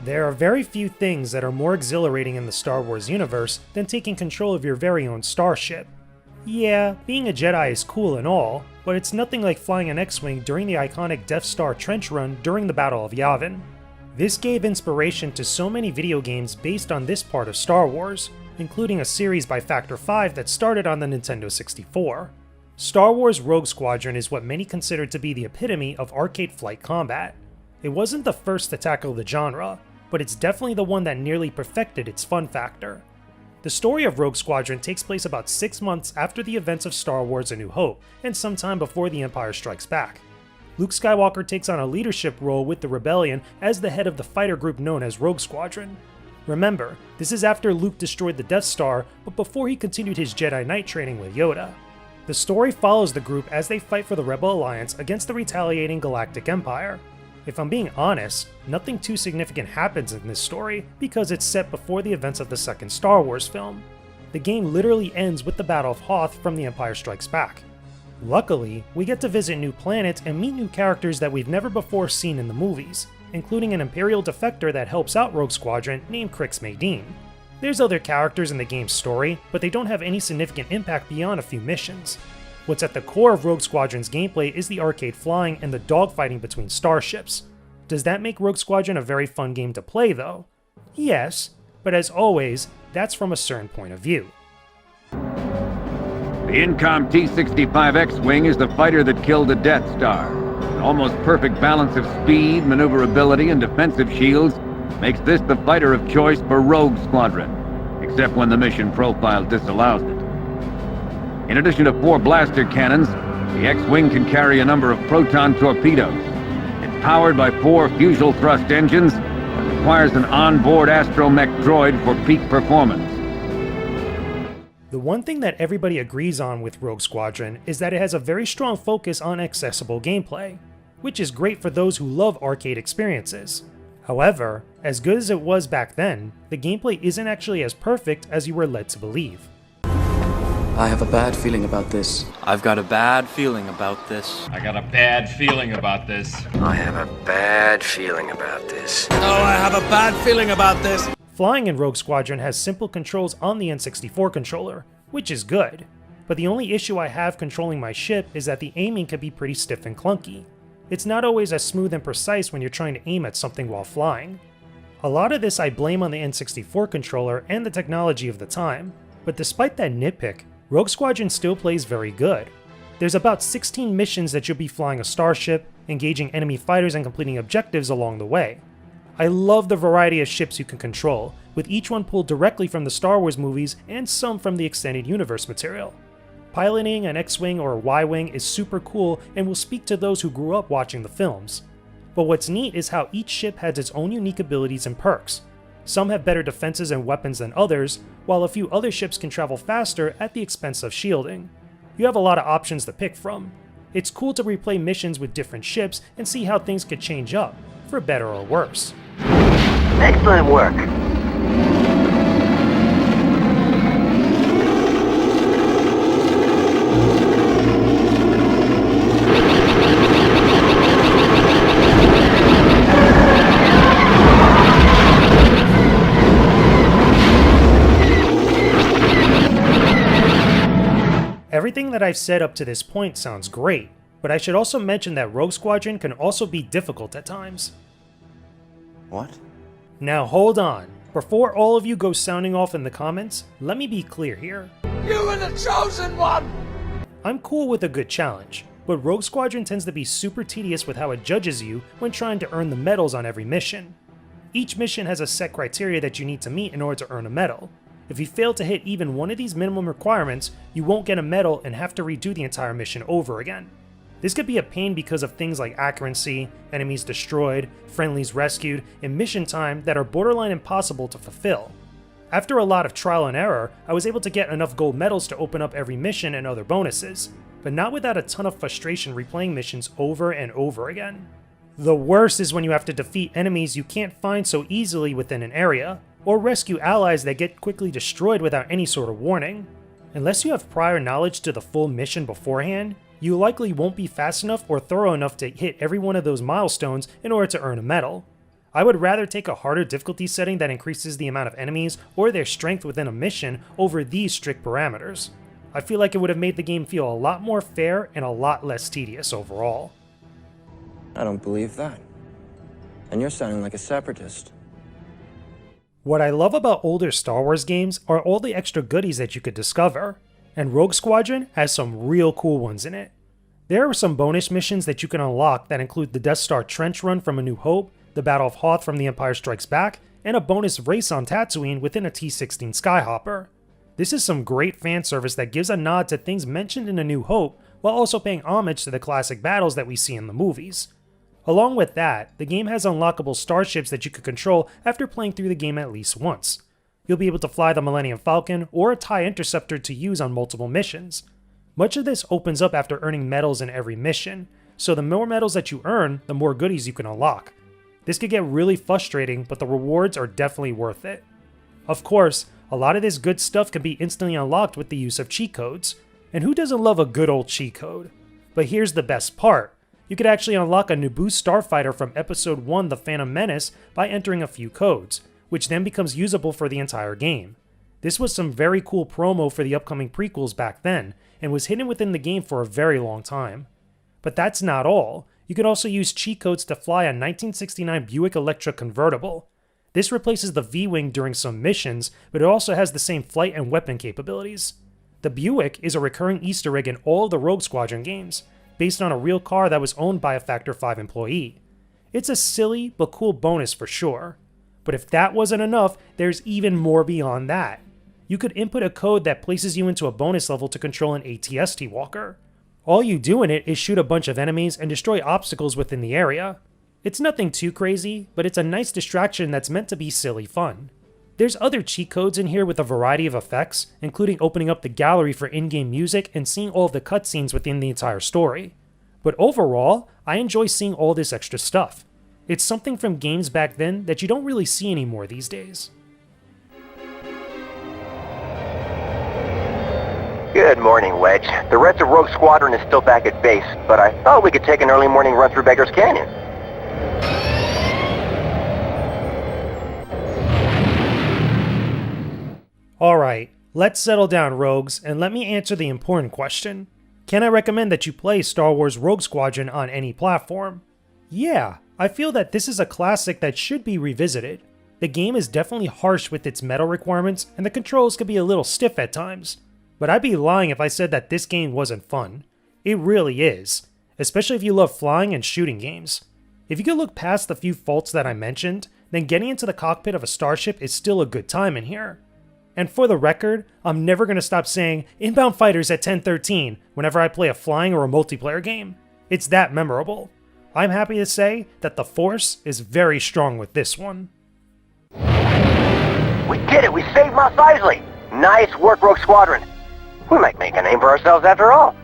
There are very few things that are more exhilarating in the Star Wars universe than taking control of your very own starship. Yeah, being a Jedi is cool and all, but it's nothing like flying an X-Wing during the iconic Death Star trench run during the Battle of Yavin. This gave inspiration to so many video games based on this part of Star Wars, including a series by Factor 5 that started on the Nintendo 64. Star Wars Rogue Squadron is what many consider to be the epitome of arcade flight combat. It wasn't the first to tackle the genre, but it's definitely the one that nearly perfected its fun factor. The story of Rogue Squadron takes place about 6 months after the events of Star Wars A New Hope, and sometime before The Empire Strikes Back. Luke Skywalker takes on a leadership role with the Rebellion as the head of the fighter group known as Rogue Squadron. Remember, this is after Luke destroyed the Death Star, but before he continued his Jedi Knight training with Yoda. The story follows the group as they fight for the Rebel Alliance against the retaliating Galactic Empire. If I'm being honest, nothing too significant happens in this story because it's set before the events of the second Star Wars film. The game literally ends with the Battle of Hoth from The Empire Strikes Back. Luckily, we get to visit new planets and meet new characters that we've never before seen in the movies, including an Imperial defector that helps out Rogue Squadron named Crix Madine. There's other characters in the game's story, but they don't have any significant impact beyond a few missions. What's at the core of Rogue Squadron's gameplay is the arcade flying and the dogfighting between starships. Does that make Rogue Squadron a very fun game to play though? Yes, but as always, that's from a certain point of view. The Incom T-65 X-Wing is the fighter that killed the Death Star. An almost perfect balance of speed, maneuverability, and defensive shields makes this the fighter of choice for Rogue Squadron, except when the mission profile disallows it. In addition to 4 blaster cannons, the X-Wing can carry a number of proton torpedoes. It's powered by 4 fusible thrust engines and requires an onboard astromech droid for peak performance. The one thing that everybody agrees on with Rogue Squadron is that it has a very strong focus on accessible gameplay, which is great for those who love arcade experiences. However, as good as it was back then, the gameplay isn't actually as perfect as you were led to believe. I have a bad feeling about this. I've got a bad feeling about this. I got a bad feeling about this. I have a bad feeling about this. Oh, I have a bad feeling about this. Flying in Rogue Squadron has simple controls on the N64 controller, which is good, but the only issue I have controlling my ship is that the aiming can be pretty stiff and clunky. It's not always as smooth and precise when you're trying to aim at something while flying. A lot of this I blame on the N64 controller and the technology of the time, but despite that nitpick, Rogue Squadron still plays very good. There's about 16 missions that you'll be flying a starship, engaging enemy fighters and completing objectives along the way. I love the variety of ships you can control, with each one pulled directly from the Star Wars movies and some from the extended universe material. Piloting an X-Wing or a Y-Wing is super cool and will speak to those who grew up watching the films. But what's neat is how each ship has its own unique abilities and perks. Some have better defenses and weapons than others, while a few other ships can travel faster at the expense of shielding. You have a lot of options to pick from. It's cool to replay missions with different ships and see how things could change up, for better or worse. Excellent work. Everything that I've said up to this point sounds great, but I should also mention that Rogue Squadron can also be difficult at times. What? Now hold on. Before all of you go sounding off in the comments, let me be clear here. You were the chosen one! I'm cool with a good challenge, but Rogue Squadron tends to be super tedious with how it judges you when trying to earn the medals on every mission. Each mission has a set criteria that you need to meet in order to earn a medal. If you fail to hit even one of these minimum requirements, you won't get a medal and have to redo the entire mission over again. This could be a pain because of things like accuracy, enemies destroyed, friendlies rescued, and mission time that are borderline impossible to fulfill. After a lot of trial and error, I was able to get enough gold medals to open up every mission and other bonuses, but not without a ton of frustration replaying missions over and over again. The worst is when you have to defeat enemies you can't find so easily within an area, or rescue allies that get quickly destroyed without any sort of warning. Unless you have prior knowledge to the full mission beforehand, you likely won't be fast enough or thorough enough to hit every one of those milestones in order to earn a medal. I would rather take a harder difficulty setting that increases the amount of enemies or their strength within a mission over these strict parameters. I feel like it would have made the game feel a lot more fair and a lot less tedious overall. I don't believe that. And you're sounding like a separatist. What I love about older Star Wars games are all the extra goodies that you could discover, and Rogue Squadron has some real cool ones in it. There are some bonus missions that you can unlock that include the Death Star Trench Run from A New Hope, the Battle of Hoth from The Empire Strikes Back, and a bonus race on Tatooine within a T-16 Skyhopper. This is some great fan service that gives a nod to things mentioned in A New Hope, while also paying homage to the classic battles that we see in the movies. Along with that, the game has unlockable starships that you could control after playing through the game at least once. You'll be able to fly the Millennium Falcon or a TIE Interceptor to use on multiple missions. Much of this opens up after earning medals in every mission, so the more medals that you earn, the more goodies you can unlock. This could get really frustrating, but the rewards are definitely worth it. Of course, a lot of this good stuff can be instantly unlocked with the use of cheat codes, and who doesn't love a good old cheat code? But here's the best part. You could actually unlock a Naboo starfighter from Episode 1 The Phantom Menace by entering a few codes, which then becomes usable for the entire game. This was some very cool promo for the upcoming prequels back then, and was hidden within the game for a very long time. But that's not all. You can also use cheat codes to fly a 1969 Buick Electra convertible. This replaces the V-Wing during some missions, but it also has the same flight and weapon capabilities. The Buick is a recurring Easter egg in all of the Rogue Squadron games, based on a real car that was owned by a Factor 5 employee. It's a silly but cool bonus for sure. But if that wasn't enough, there's even more beyond that. You could input a code that places you into a bonus level to control an AT-ST walker. All you do in it is shoot a bunch of enemies and destroy obstacles within the area. It's nothing too crazy, but it's a nice distraction that's meant to be silly fun. There's other cheat codes in here with a variety of effects, including opening up the gallery for in-game music and seeing all of the cutscenes within the entire story. But overall, I enjoy seeing all this extra stuff. It's something from games back then that you don't really see anymore these days. Good morning, Wedge. The rest of Rogue Squadron is still back at base, but I thought we could take an early morning run through Beggar's Canyon. Alright, let's settle down, Rogues, and let me answer the important question. Can I recommend that you play Star Wars Rogue Squadron on any platform? Yeah, I feel that this is a classic that should be revisited. The game is definitely harsh with its meta requirements, and the controls can be a little stiff at times. But I'd be lying if I said that this game wasn't fun. It really is, especially if you love flying and shooting games. If you could look past the few faults that I mentioned, then getting into the cockpit of a starship is still a good time in here. And for the record, I'm never going to stop saying inbound fighters at 1013 whenever I play a flying or a multiplayer game. It's that memorable. I'm happy to say that the Force is very strong with this one. We did it! We saved Mos Eisley! Nice work, Rogue Squadron! We might make a name for ourselves after all.